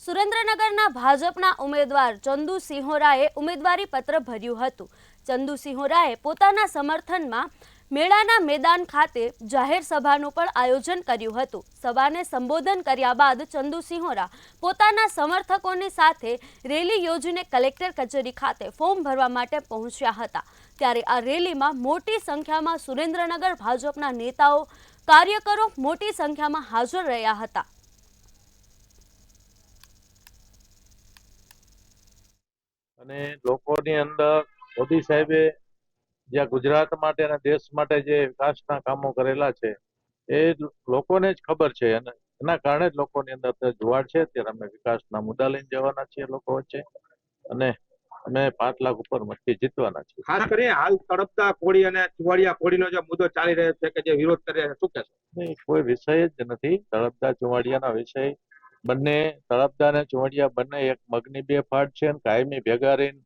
સુરેન્દ્રનગરના ભાજપના ઉમેદવાર ચંદુ સિંહોરાએ ઉમેદવારી પત્ર ભર્યું હતું। ચંદુ સિંહોરાએ પોતાના સમર્થનમાં મેળાના મેદાન ખાતે જાહેર સભાનું પણ આયોજન કર્યું હતું। સભાને સંબોધન કર્યા બાદ ચંદુ સિંહોરા પોતાના સમર્થકોની સાથે રેલી યોજીને કલેક્ટર કચેરી ખાતે ફોર્મ ભરવા માટે પહોંચ્યા હતા। ત્યારે આ રેલીમાં મોટી સંખ્યામાં સુરેન્દ્રનગર ભાજપના નેતાઓ કાર્યકરો મોટી સંખ્યામાં હાજર રહ્યા હતા। અને લોકોની અંદર મોદી સાહેબે જ્યાં ગુજરાત માટે અને દેશ માટે જે વિકાસના કામો કરેલા છે એ લોકોને જ ખબર છે અને એના કારણે જ લોકોની અંદર જુવાળ છે। ત્યારે અમે વિકાસના મુદ્દા લઈને જવાના છીએ લોકો વચ્ચે અને અમે 5 લાખ ઉપર મતથી જીતવાના છીએ। ખાસ કરીને હાલ તળપદા કોળી અને ચુવાડિયા કોળીનો જે મુદ્દો ચાલી રહ્યો છે કે જે વિરોધ કરે છે, શું કહેશો? નહીં, કોઈ વિષય જ નથી તળપદા ચુવાડિયાના વિષય। બંને તળપદા અને ચુવાડિયા બંને એક મગની બે ફાટ છે અને કાયમી ભેગા રહીને